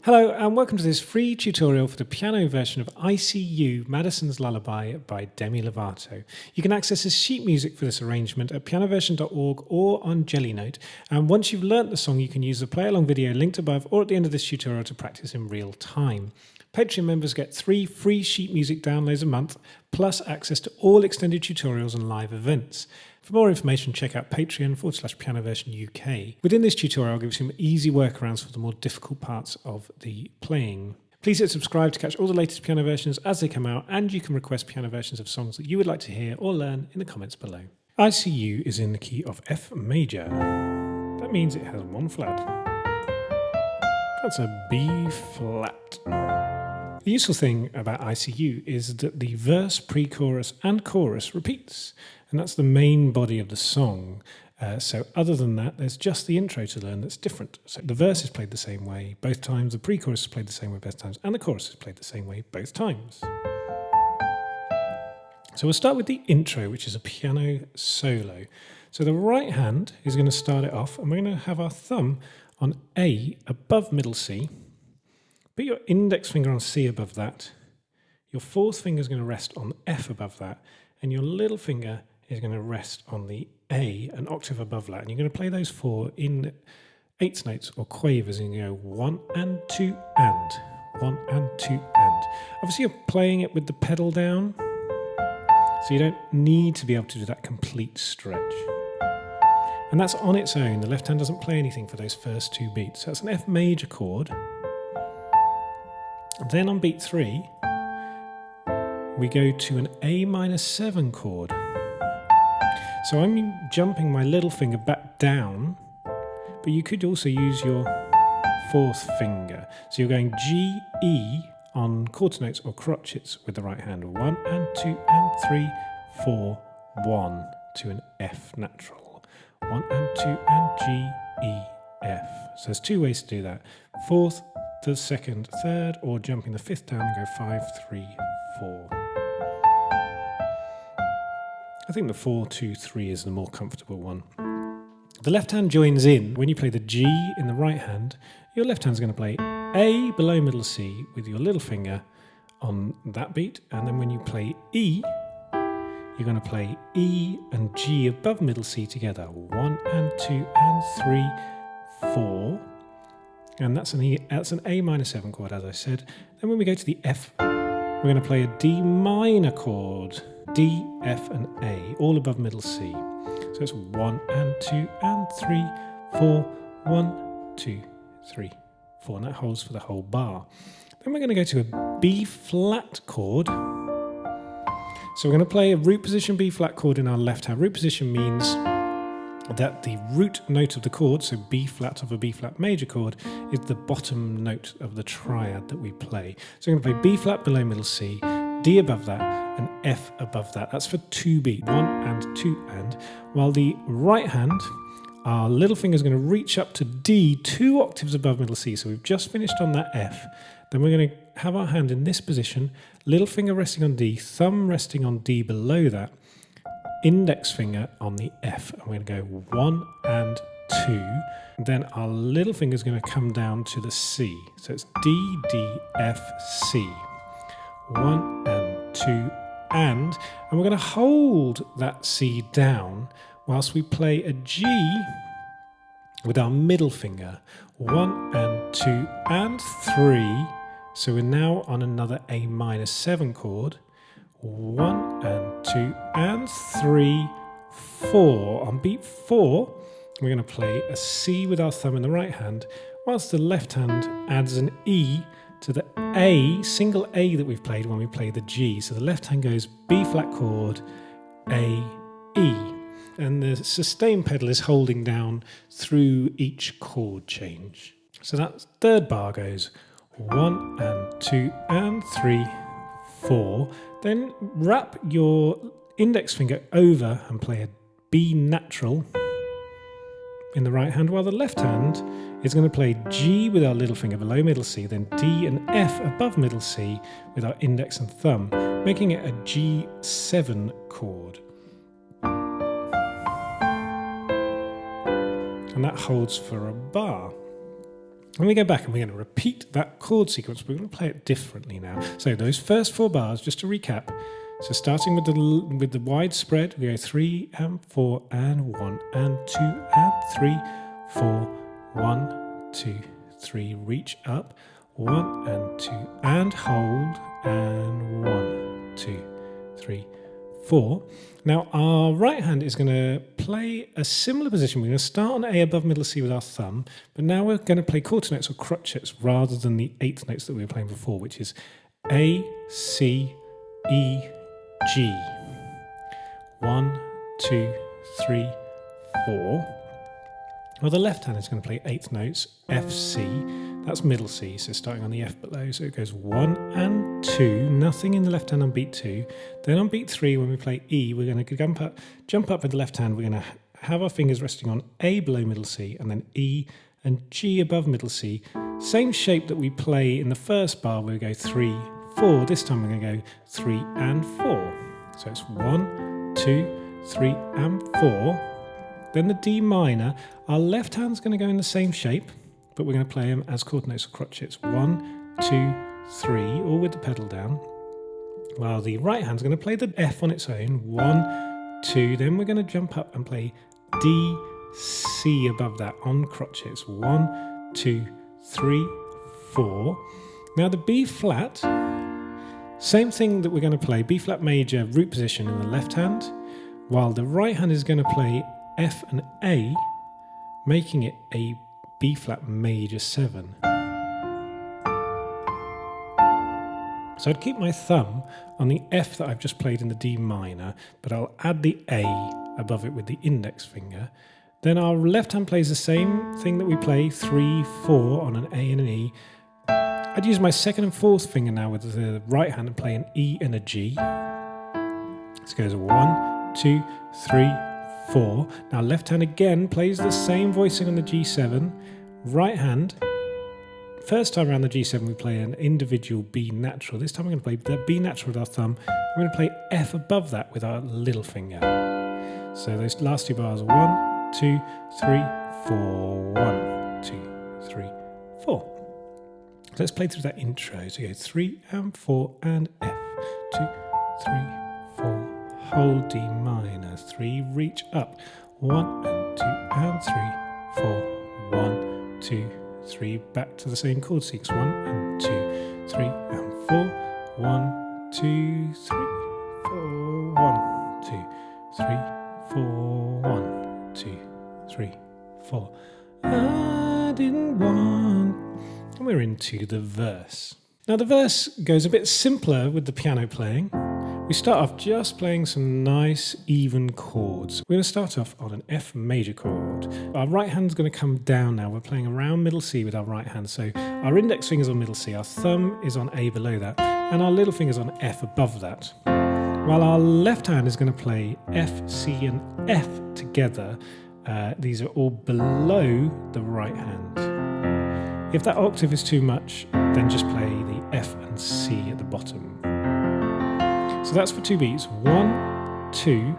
Hello and welcome to this free tutorial for the piano version of ICU, Madison's Lullaby by Demi Lovato. You can access the sheet music for this arrangement at pianoversion.org or on Jellynote, and once you've learnt the song you can use the play along video linked above or at the end of this tutorial to practice in real time. Patreon members get 3 free sheet music downloads a month, plus access to all extended tutorials and live events. For more information, check out patreon.com/pianoversionuk. Within this tutorial, I'll give you some easy workarounds for the more difficult parts of the playing. Please hit subscribe to catch all the latest piano versions as they come out, and you can request piano versions of songs that you would like to hear or learn in the comments below. ICU is in the key of F major. That means it has one flat. That's a B flat. The useful thing about ICU is that the verse, pre-chorus and chorus repeats, and that's the main body of the song. So other than that, there's just the intro to learn that's different. So the verse is played the same way both times, the pre-chorus is played the same way both times, and the chorus is played the same way both times. So we'll start with the intro, which is a piano solo. So the right hand is going to start it off, and we're going to have our thumb on A above middle C. Put your index finger on C above that. Your fourth finger is going to rest on F above that, and your little finger is going to rest on the A, an octave above that. And you're going to play those 4 in eighth notes or quavers, and you go 1 and 2 and 1 and 2 and. Obviously, you're playing it with the pedal down, so you don't need to be able to do that complete stretch. And that's on its own. The left hand doesn't play anything for those first 2 beats. So that's an F major chord. Then on beat 3, we go to an A minor 7 chord. So I'm jumping my little finger back down, but you could also use your fourth finger. So you're going G, E on quarter notes or crotchets with the right hand. 1 and 2 and 3, 4, 1 to an F natural. 1 and 2 and G, E, F. So there's 2 ways to do that. Fourth, the second, third, or jumping the fifth down and go 5, 3, 4. I think the 4, 2, 3 is the more comfortable one. The left hand joins in. When you play the G in the right hand, your left hand's going to play A below middle C with your little finger on that beat, and then when you play E, you're going to play E and G above middle C together. 1 and 2 and 3, 4. And that's an A minor 7 chord, as I said. Then when we go to the F, we're going to play a D minor chord. D, F and A, all above middle C. So it's 1 and 2 and 3, 4, 1, 2, 3, 4. And that holds for the whole bar. Then we're going to go to a B flat chord. So we're going to play a root position B flat chord in our left hand. Root position means that the root note of the chord, so B flat of a B flat major chord, is the bottom note of the triad that we play. So we're going to play B flat below middle C, D above that, and F above that. That's for 2 beats, 1 and 2 and. While the right hand, our little finger is going to reach up to D 2 octaves above middle C. So we've just finished on that F. Then we're going to have our hand in this position, little finger resting on D, thumb resting on D below that, index finger on the F, and we're going to go 1 and 2. Then our little finger is going to come down to the C. So it's D, D, F, C. 1 and 2 and we're going to hold that C down whilst we play a G with our middle finger. 1 and 2 and 3. So we're now on another A minor 7 chord. 1 and 2 and 3, 4. On beat 4, we're going to play a C with our thumb in the right hand, whilst the left hand adds an E to the A, single A that we've played when we play the G. So the left hand goes B flat chord, A, E. And the sustain pedal is holding down through each chord change. So that third bar goes 1 and 2 and 3, 4. Then wrap your index finger over and play a B natural in the right hand, while the left hand is going to play G with our little finger below middle C, then D and F above middle C with our index and thumb, making it a G7 chord. And that holds for a bar. When we go back and we're going to repeat that chord sequence, we're going to play it differently now. So those first 4 bars, just to recap, so starting with the wide spread, we go 3 and 4 and 1 and 2 and 3, 4, 1, 2, 3, reach up, 1 and 2 and hold, and 1, 2, 3, 4. Now our right hand is going to play a similar position. We're going to start on A above middle C with our thumb, but now we're going to play quarter notes or crotchets rather than the 8th notes that we were playing before, which is A, C, E, G. 1, 2, 3, 4. Well, the left hand is going to play 8th notes, F, C. That's middle C, so starting on the F below. So it goes 1 and 2, nothing in the left hand on beat 2. Then on beat 3, when we play E, we're going to jump up with the left hand. We're going to have our fingers resting on A below middle C, and then E and G above middle C. Same shape that we play in the first bar, we go 3, 4. This time we're going to go 3 and 4. So it's 1, 2, 3 and 4. Then the D minor, our left hand's going to go in the same shape, but we're going to play them as quarter notes or crotchets. 1, 2, 3, all with the pedal down. While the right hand's going to play the F on its own. 1, 2, then we're going to jump up and play D, C above that on crotchets. 1, 2, 3, 4. Now the B flat, same thing that we're going to play, B flat major root position in the left hand, while the right hand is going to play F and A, making it a B flat major 7. So I'd keep my thumb on the F that I've just played in the D minor, but I'll add the A above it with the index finger. Then our left hand plays the same thing that we play, 3, 4 on an A and an E. I'd use my second and fourth finger now with the right hand and play an E and a G. This goes 1, 2, 3, 4. Now left hand again plays the same voicing on the G7. Right hand, first time around the G7 we play an individual B natural. This time we're going to play the B natural with our thumb. We're going to play F above that with our little finger. So those last 2 bars are 1, 2, 3, 4. 1, 2, 3, 4. So let's play through that intro. So go 3 and 4 and F. 2, 3, 4. Hold D minor, 3, reach up, 1 and 2 and 3, 4, 1, 2, 3, back to the same chord sequence, 1 and 2, 3 and 4, 1, 2, 3, 4, 1, 2, 3, 4, 1, 2, 3, 4. I didn't want, and we're into the verse. Now the verse goes a bit simpler with the piano playing. We start off just playing some nice even chords. We're going to start off on an F major chord. Our right hand's going to come down now. We're playing around middle C with our right hand. So our index finger's on middle C, our thumb is on A below that, and our little finger's on F above that. While our left hand is going to play F, C and F together. These are all below the right hand. If that octave is too much, then just play the F and C at the bottom. So that's for 2 beats, 1, 2,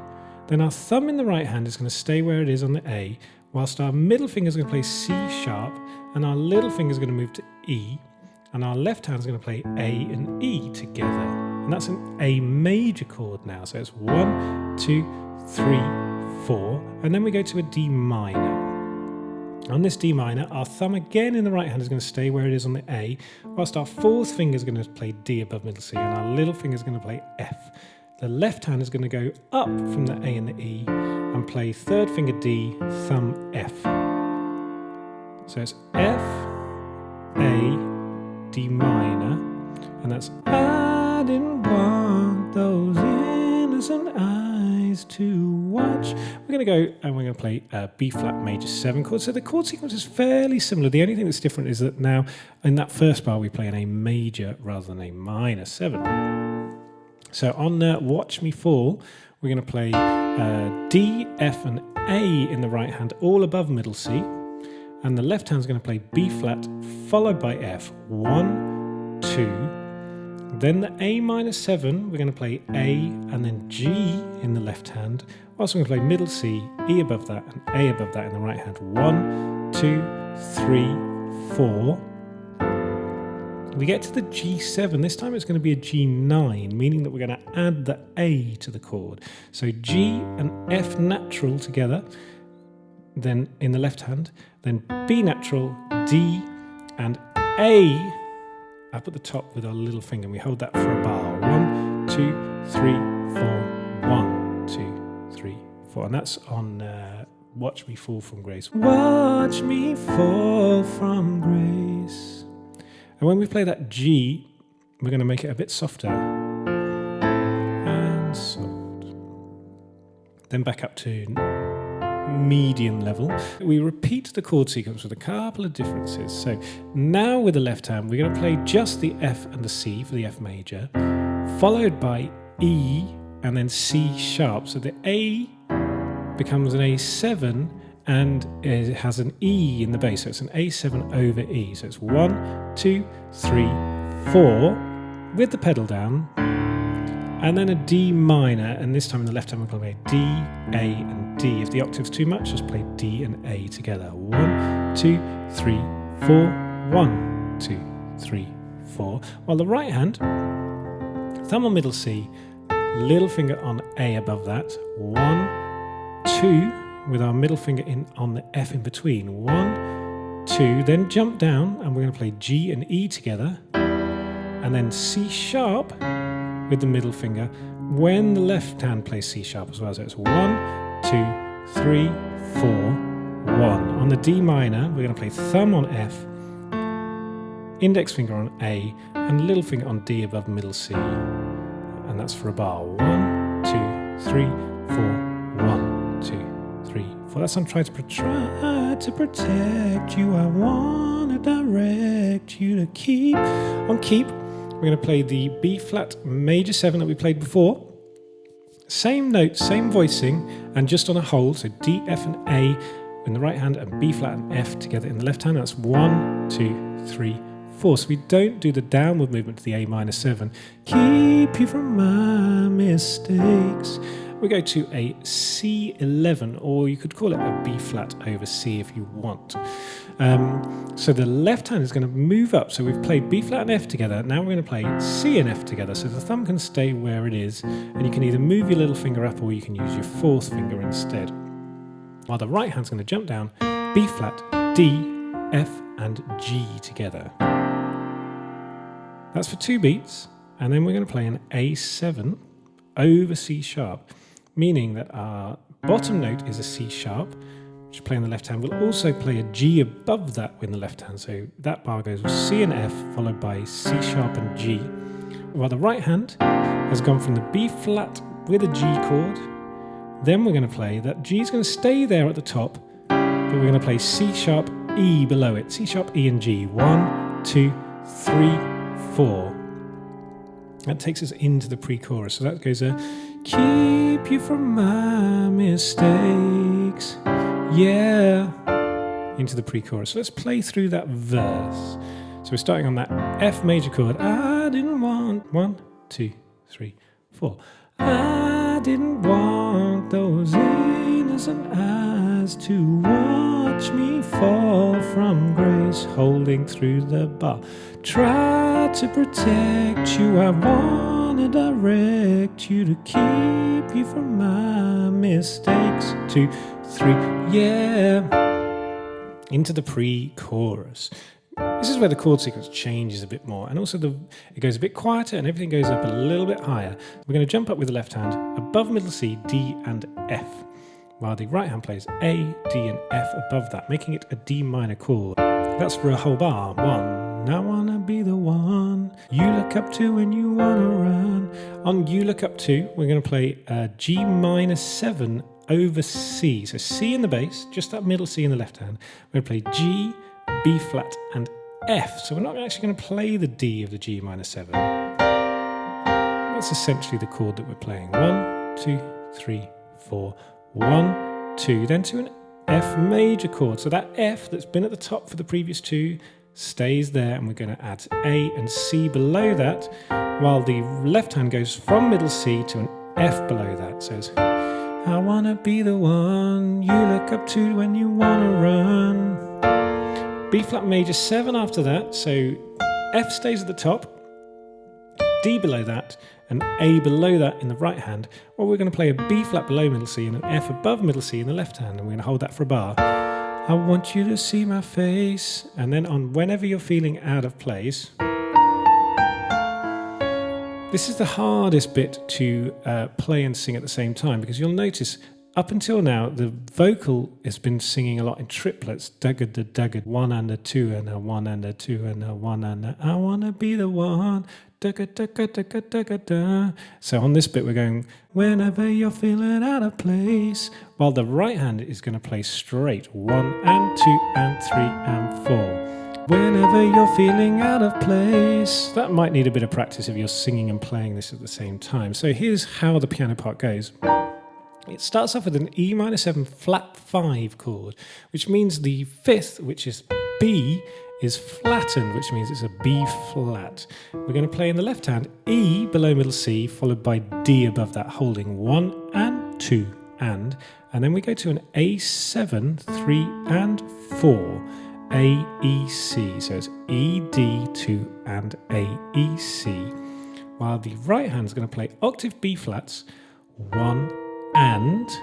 then our thumb in the right hand is going to stay where it is on the A, whilst our middle finger is going to play C sharp, and our little finger is going to move to E, and our left hand is going to play A and E together. And that's an A major chord now, so it's 1, 2, 3, 4, and then we go to a D minor. On this D minor, our thumb again in the right hand is going to stay where it is on the A, whilst our fourth finger is going to play D above middle C, and our little finger is going to play F. The left hand is going to go up from the A and the E and play third finger D, thumb F. So it's F, A, D minor, and that's I didn't want those innocent eyes to watch. We're going to go and we're going to play a B flat major 7 chord. So the chord sequence is fairly similar. The only thing that's different is that now in that first bar we play an A major rather than a minor 7. So on Watch Me Fall, we're going to play D, F and A in the right hand, all above middle C. And the left hand's going to play B flat followed by F, 1, 2. Then the A minor 7, we're going to play A and then G in the left hand. Also, we're going to play middle C, E above that, and A above that in the right hand. 1, 2, 3, 4. We get to the G7. This time it's going to be a G9, meaning that we're going to add the A to the chord. So G and F natural together, then in the left hand, then B natural, D, and A up at the top with our little finger. And we hold that for a bar. 1, 2, 3, 4. 1, 2, 3, 4. And that's on Watch Me Fall from Grace. Watch me fall from grace. And when we play that G, we're going to make it a bit softer and soft. Then back up to medium level. We repeat the chord sequence with a couple of differences. So now with the left hand, we're going to play just the F and the C for the F major, followed by E and then C sharp. So the A becomes an A7 and it has an E in the bass, so it's an A7 over E. So it's 1, 2, 3, 4 with the pedal down, and then a D minor, and this time in the left hand we're going to play D, A and D. If the octave's too much, just play D and A together. 1, 2, 3, 4, 1, 2, 3, 4. While the right hand, thumb on middle C, little finger on A above that, 1, 2, with our middle finger in on the F in between. 1, 2, then jump down and we're going to play G and E together, and then C sharp with the middle finger when the left hand plays C sharp as well. So it's 1, 2, 3, 4, 1. On the D minor, we're going to play thumb on F, index finger on A, and little finger on D above middle C. And that's for a bar. 1, 2, 3, 4, 1, 2, 3, 4. That's I'm trying to protect you. I want to direct you to keep. On keep, we're going to play the B flat major 7 that we played before. Same notes, same voicing, and just on a hold. So D, F, and A in the right hand, and B flat and F together in the left hand. That's 1, 2, 3, 4. So we don't do the downward movement to the A minor 7. Keep you from my mistakes. We go to a C11, or you could call it a B flat over C if you want. So the left hand is going to move up. So we've played B flat and F together. Now we're going to play C and F together. So the thumb can stay where it is, and you can either move your little finger up or you can use your fourth finger instead. While the right hand's going to jump down, B flat, D, F, and G together. That's for 2 beats, and then we're going to play an A7 over C sharp, meaning that our bottom note is a C sharp, which play on the left hand. We'll also play a G above that in the left hand, so that bar goes with C and F followed by C sharp and G. While the right hand has gone from the B flat with a G chord, then we're going to play that G is going to stay there at the top, but we're going to play C sharp E below it. C sharp E and G. 1, 2, 3, 4. That takes us into the pre-chorus. So that goes keep you from my mistakes. Yeah. Into the pre-chorus. So let's play through that verse. So we're starting on that F major chord. I didn't want 1, 2, 3, 4. I didn't want those innocent eyes to watch me fall from grace, holding through the bar. Try to protect you, I want to direct you to keep you from my mistakes. 2, 3, yeah. Into the pre-chorus. This is where the chord sequence changes a bit more, and also it goes a bit quieter and everything goes up a little bit higher. We're going to jump up with the left hand above middle C, D and F, while the right hand plays A, D and F above that, making it a D minor chord. That's for a whole bar. 1. I wanna be the one you look up to when you wanna run. On You Look Up To, we're going to play G minor 7 over C. So C in the bass, just that middle C in the left hand. We're going to play G, B flat and F. So we're not actually going to play the D of the G minor 7. That's essentially the chord that we're playing. 1, 2, 3, 4. 1, 2. Then to an F major chord. So that F that's been at the top for the previous 2 stays there, and we're going to add A and C below that, while the left hand goes from middle C to an F below that. So it's I wanna be the one you look up to when you wanna run. B flat major 7 after that, so F stays at the top, D below that, and A below that in the right hand, or we're going to play a B flat below middle C and an F above middle C in the left hand, and we're going to hold that for a bar. I want you to see my face, and then on whenever you're feeling out of place. This is the hardest bit to play and sing at the same time, because you'll notice up until now the vocal has been singing a lot in triplets, dugga dugga, 1 and a 2 and a 1 and a 2 and a 1 and a, I wanna be the one, dugga dugga dugga dugga da. So on this bit we're going whenever you're feeling out of place, while the right hand is going to play straight 1 and 2 and 3 and 4. Whenever you're feeling out of place. That might need a bit of practice if you're singing and playing this at the same time. So here's how the piano part goes. It starts off with an E minor 7 flat 5 chord, which means the fifth, which is B, is flattened, which means it's a B flat. We're going to play in the left hand E below middle C, followed by D above that, holding 1 and 2 and then we go to an A7, 3 and 4, A, E, C. So it's E, D, 2 and A, E, C. While the right hand is going to play octave B flats, 1 and 2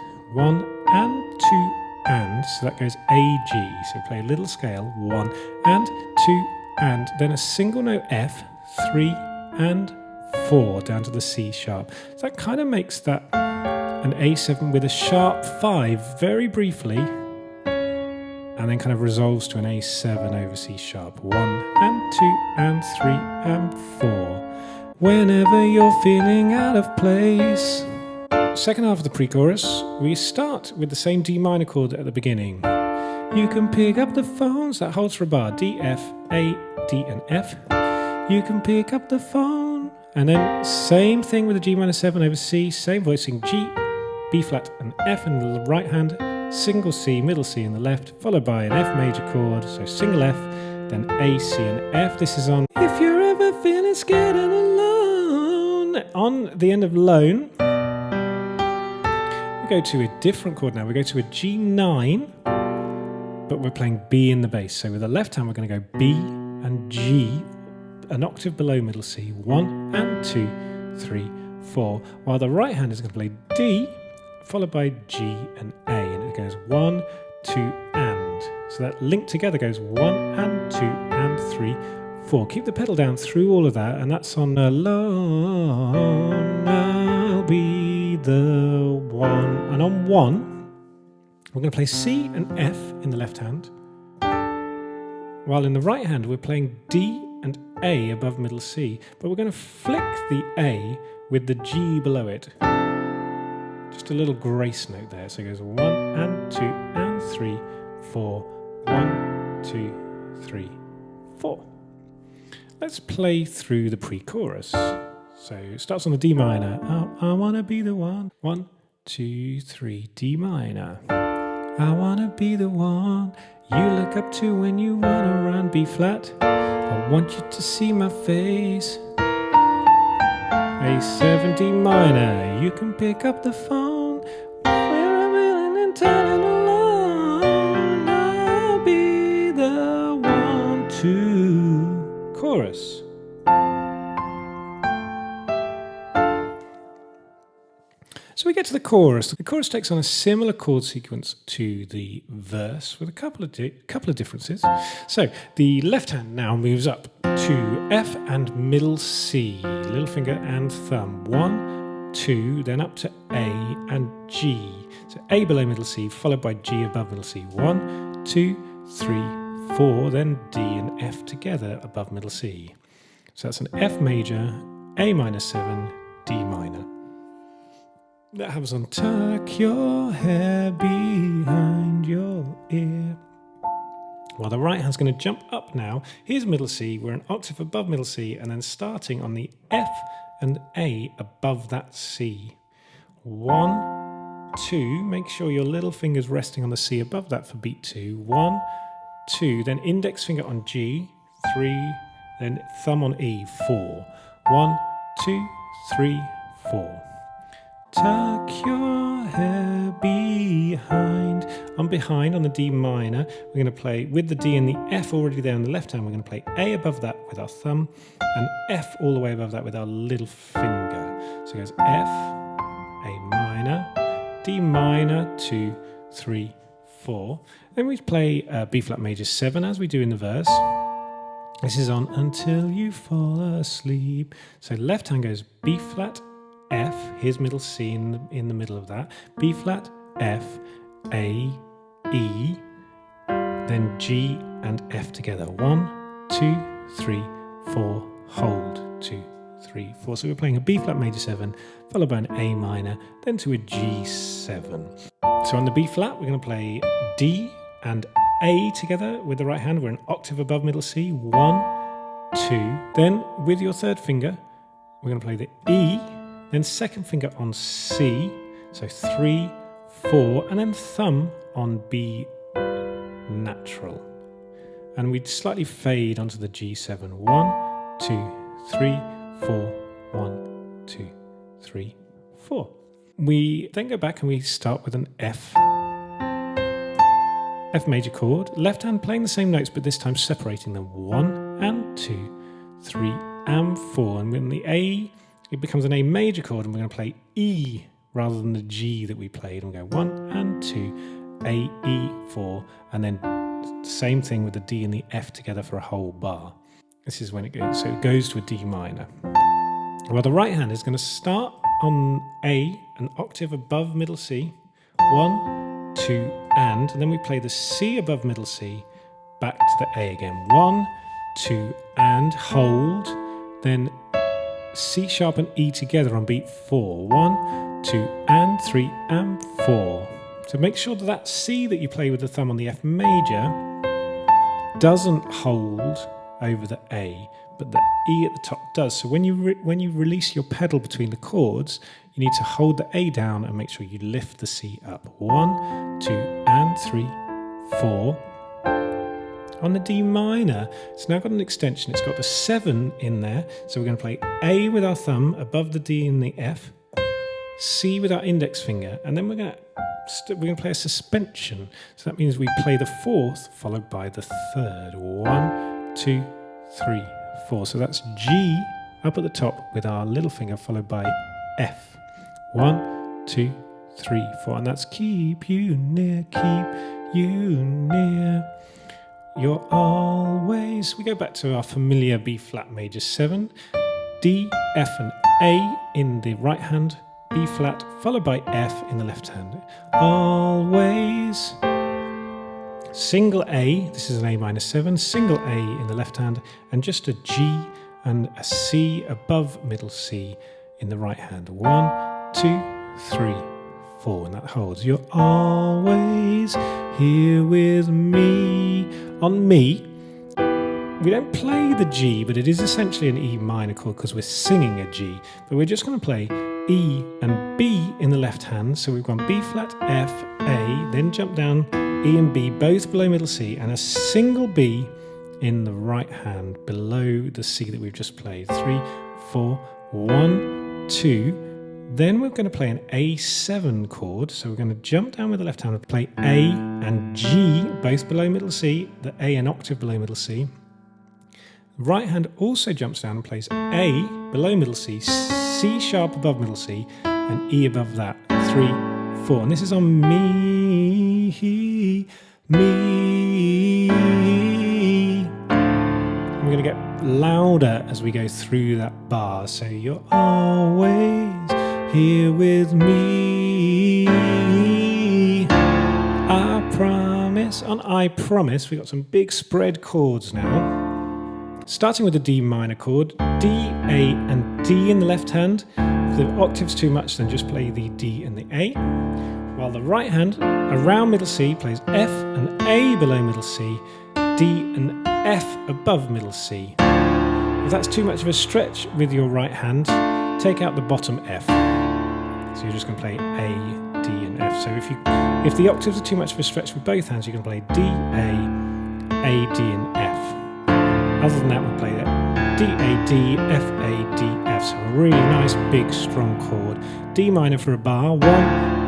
and, so that goes A, G. So play a little scale, 1 and 2 and, then a single note F, 3 and 4 down to the C sharp. So that kind of makes that an A7 with a sharp 5 very briefly, and then kind of resolves to an A7 over C sharp. 1 and 2 and 3 and 4. Whenever you're feeling out of place. Second half of the pre-chorus, we start with the same D minor chord at the beginning. You can pick up the phone, so that holds for a bar. D, F, A, D and F. You can pick up the phone. And then same thing with the G minor 7 over C, same voicing G, B flat and F in the right hand, single C, middle C in the left, followed by an F major chord, so single F, then A, C and F. This is on If You're Ever Feeling Scared and Alone. On the end of lone, we go to a different chord now. We go to a G9, but we're playing B in the bass. So with the left hand, we're going to go B and G, an octave below middle C, 1 and 2, 3, 4. While the right hand is going to play D, followed by G and A, and it goes 1, 2, and. So that linked together goes 1 and 2 and 3, 4. Keep the pedal down through all of that, and that's on Alone I'll Be the One. And on 1, we're going to play C and F in the left hand, while in the right hand we're playing D and A above middle C, but we're going to flick the A with the G below it. Just a little grace note there. So it goes 1 and 2 and 3, 4, 1, 2, 3, 4. Let's play through the pre-chorus. So it starts on the D minor. I wanna be the one. 1, 2, 3, D minor. I wanna be the one you look up to when you run around. B flat. I want you to see my face. A7, D minor. You can pick up the phone. When I'm feeling entitled alone, I'll be the one to. Chorus. So we get to the chorus. The chorus takes on a similar chord sequence to the verse with a couple of differences. So the left hand now moves up to F and middle C, little finger and thumb. 1, 2, then up to A and G. So A below middle C, followed by G above middle C. 1, 2, 3, 4, then D and F together above middle C. So that's an F major, A minor 7, D minor. That happens on Tuck Your Hair Behind Your Ear. Well, the right hand's going to jump up now. Here's middle C. We're an octave above middle C, and then starting on the F and A above that C. 1, 2. Make sure your little finger's resting on the C above that for beat 2. 1, 2. Then index finger on G. 3. Then thumb on E. 4. 1, 2, 3, 4. tuck your hair behind. On behind, on the D minor, we're going to play with the D and the F already there on the left hand. We're going to play A above that with our thumb and F all the way above that with our little finger. So it goes F, A minor, D minor, 2, 3, 4. Then we play B flat major 7 as we do in the verse. This is on Until You Fall Asleep. So left hand goes B flat, F, here's middle C in the middle of that, B flat, F, A, E, then G and F together. 1, 2, 3, 4, hold, 2, 3, 4. So we're playing a B flat major 7, followed by an A minor, then to a G7. So on the B flat, we're going to play D and A together with the right hand. We're an octave above middle C. 1, 2. Then with your third finger, we're going to play the E, then second finger on C. So 3, 4, and then thumb on B natural. And we'd slightly fade onto the G7. 1, 2, 3, 4, 1, 2, 3, 4. We then go back and we start with an F major chord. Left hand playing the same notes, but this time separating them. 1 and 2, 3 and 4. And when the A, it becomes an A major chord, and we're going to play E rather than the G that we played. And we go 1 and 2, A, E, 4, and then same thing with the D and the F together for a whole bar. This is when it goes, so it goes to a D minor. Well, the right hand is going to start on A, an octave above middle C, 1, 2, and then we play the C above middle C, back to the A again. 1, 2, and hold, then C sharp and E together on beat 4. 1, 2, and 3, and 4. So make sure that that C that you play with the thumb on the F major doesn't hold over the A, but the E at the top does. So when you release your pedal between the chords, you need to hold the A down and make sure you lift the C up. 1, 2, and 3, 4. On the D minor, it's now got an extension. It's got the 7 in there. So we're going to play A with our thumb above the D and the F, C with our index finger, and then we're going to play a suspension. So that means we play the 4th followed by the 3rd. 1, 2, 3, 4. So that's G up at the top with our little finger followed by F. 1, 2, 3, 4. And that's keep you near, keep you near. You're always. We go back to our familiar B flat major 7, D, F, and A in the right hand, B flat, followed by F in the left hand. Always. Single A, this is an A minor 7, single A in the left hand, and just a G and a C above middle C in the right hand. 1, 2, 3, 4, and that holds. You're always here with me. On me, we don't play the G, but it is essentially an E minor chord because we're singing a G. But we're just going to play E and B in the left hand. So we've gone B flat, F, A, then jump down E and B, both below middle C, and a single B in the right hand below the C that we've just played. 3, 4, 1, 2. Then we're going to play an A7 chord. So we're going to jump down with the left hand and play A and G, both below middle C, the A an octave below middle C. Right hand also jumps down and plays A below middle C, C sharp above middle C, and E above that. 3, 4. And this is on me, me. We're going to get louder as we go through that bar. So you're always here with me. I promise. On I promise, we've got some big spread chords now. Starting with the D minor chord, D, A, and D in the left hand. If the octave's too much, then just play the D and the A. While the right hand, around middle C, plays F and A below middle C, D and F above middle C. If that's too much of a stretch with your right hand, take out the bottom F. So you're just going to play A, D, and F. So if the octaves are too much of a stretch with both hands, you can play D, A, D, and F. Other than that, we'll play that D, A, D, F, A, D, F. So really nice, big, strong chord. D minor for a bar, 1,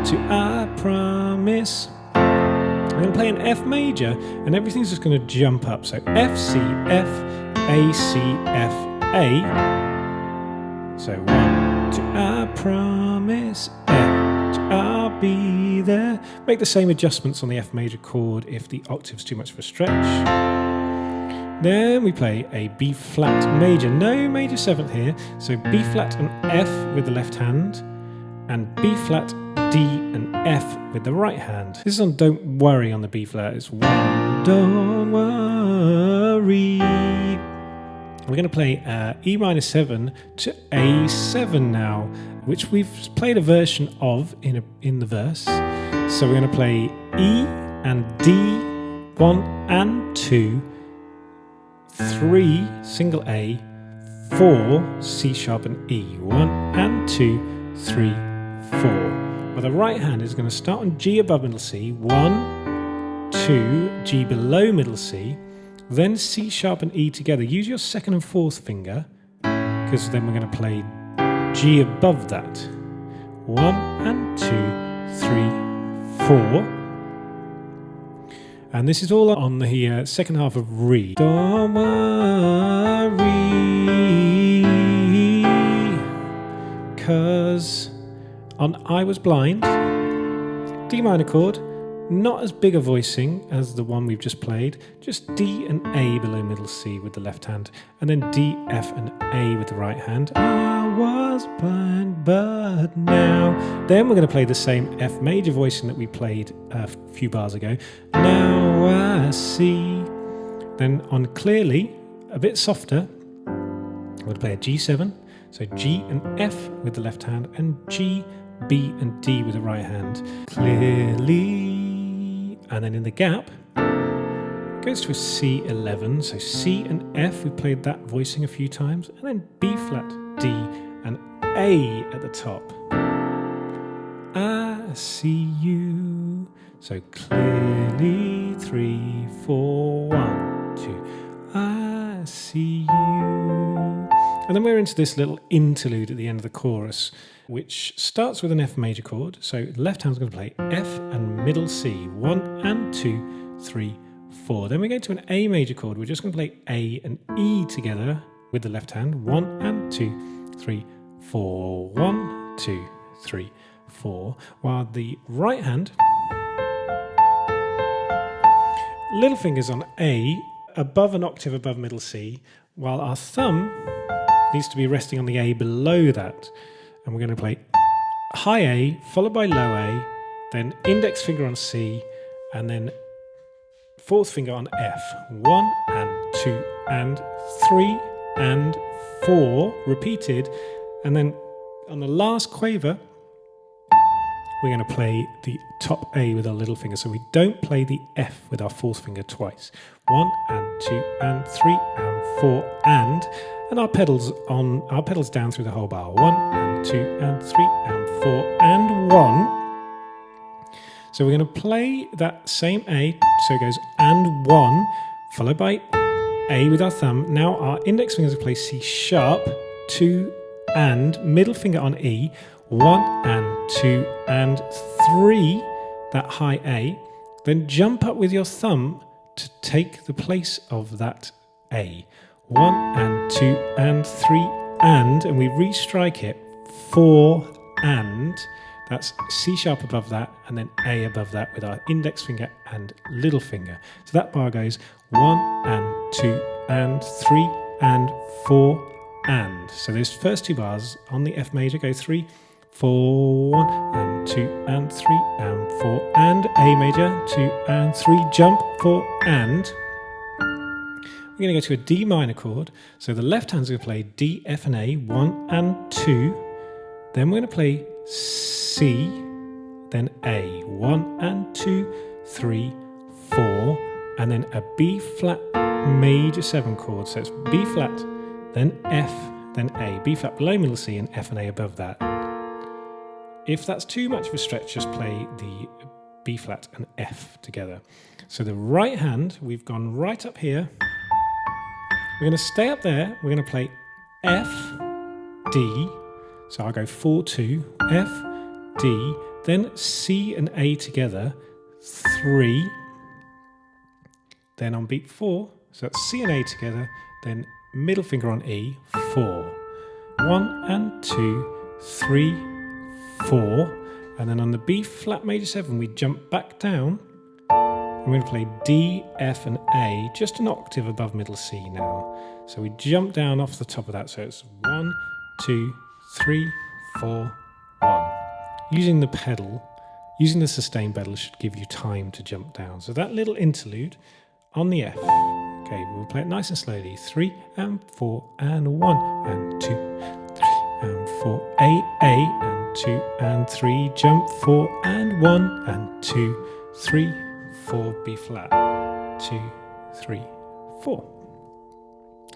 2, I promise. I'm going to play an F major, and everything's just going to jump up. So F, C, F, A, C, F, A. So 1, 2, I promise, F, 2, I'll be there. Make the same adjustments on the F major chord if the octave's too much of a stretch. Then we play a B flat major, no major 7th here. So B flat and F with the left hand, and B flat, D and F with the right hand. This is on Don't Worry on the B flat. It's 1, don't worry. We're going to play E minor 7 to A7 now, which we've played a version of in the verse. So we're going to play E and D, 1 and 2, 3, single A, 4, C sharp and E, 1 and 2, 3, 4. Well, the right hand is going to start on G above middle C, 1, 2, G below middle C, then C sharp and E together. Use your 2nd and 4th finger, because then we're going to play G above that. 1 and 2, 3, 4. And this is all on the second half of Re. Don't worry, 'cause on I Was Blind, D minor chord, not as big a voicing as the one we've just played, just D and A below middle C with the left hand, and then D, F and A with the right hand. I was blind, but now. Then we're going to play the same F major voicing that we played a few bars ago. Now I see. Then on Clearly, a bit softer, we're going to play a G7, so G and F with the left hand, and G, B and D with the right hand. Clearly. And then in the gap, it goes to a C11. So C and F, we played that voicing a few times. And then B flat, D, and A at the top. I see you. So clearly, 3, 4, 1, 2. I see you. And then we're into this little interlude at the end of the chorus, which starts with an F major chord. So the left hand's going to play F and middle C, 1 and 2, 3, 4. Then we go to an A major chord. We're just going to play A and E together with the left hand, 1 and 2, 3, 4, 1, 2, 3, 4. While the right hand, little finger's on A, above an octave above middle C, while our thumb needs to be resting on the A below that. And we're going to play high A, followed by low A, then index finger on C, and then 4th finger on F. 1 and 2 and 3 and 4, repeated. And then on the last quaver, we're going to play the top A with our little finger. So we don't play the F with our 4th finger twice. 1 and 2 and 3 and 4 and our pedals down through the whole bar. 1 and 2 and 3 and 4 and 1. So we're going to play that same A, so it goes and 1, followed by A with our thumb. Now our index fingers will play C sharp, 2 and, middle finger on E, 1 and 2 and 3, that high A. Then jump up with your thumb to take the place of that A. 1 and 2 and 3 and we restrike it, 4 and, that's C sharp above that, and then A above that with our index finger and little finger. So that bar goes 1 and 2 and 3 and 4 and. So those first 2 bars on the F major go 3, 4, 1 and 2 and 3 and 4 and A major, 2 and 3, jump, 4 and. We're going to go to a D minor chord. So the left hand's going to play D, F and A, 1 and 2. Then we're going to play C, then A, 1 and 2, 3, 4, and then a B flat major 7 chord. So it's B flat, then F, then A, B flat below middle C, and F and A above that. If that's too much of a stretch, just play the B flat and F together. So the right hand, we've gone right up here. We're going to stay up there. We're going to play F, D. So I'll go 4, 2, F, D, then C and A together, 3. Then on beat 4, so that's C and A together, then middle finger on E, 4. 1 and 2, 3, 4. And then on the B flat major 7, we jump back down. I'm going to play D, F and A, just an octave above middle C now. So we jump down off the top of that. So it's 1, 2, 3, 4, 1. Using the pedal, using the sustain pedal should give you time to jump down. So that little interlude on the F. Okay, we'll play it nice and slowly. 3 and 4 and 1 and 2, 3 and 4, A and 2 and 3, jump 4 and 1 and 2, 3, 4, B flat, 2, 3, 4.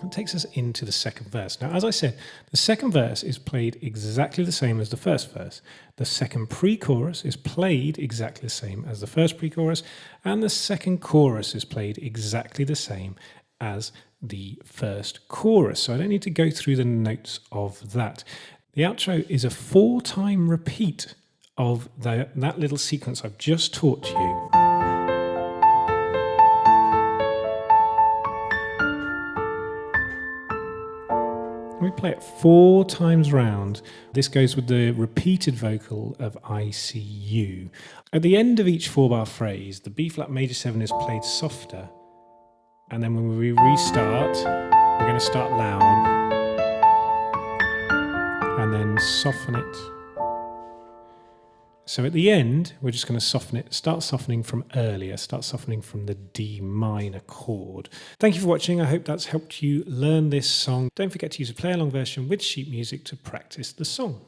That takes us into the second verse. Now, as I said, the second verse is played exactly the same as the first verse. The second pre-chorus is played exactly the same as the first pre-chorus, and the second chorus is played exactly the same as the first chorus. So I don't need to go through the notes of that. The outro is a 4-time repeat of that little sequence I've just taught you. We play it 4 times round. This goes with the repeated vocal of ICU. At the end of each 4-bar phrase, the B flat major 7 is played softer. And then when we restart, we're going to start loud. And then soften it. So at the end, we're just going to soften it, start softening from earlier, start softening from the D minor chord. Thank you for watching. I hope that's helped you learn this song. Don't forget to use a play-along version with sheet music to practice the song.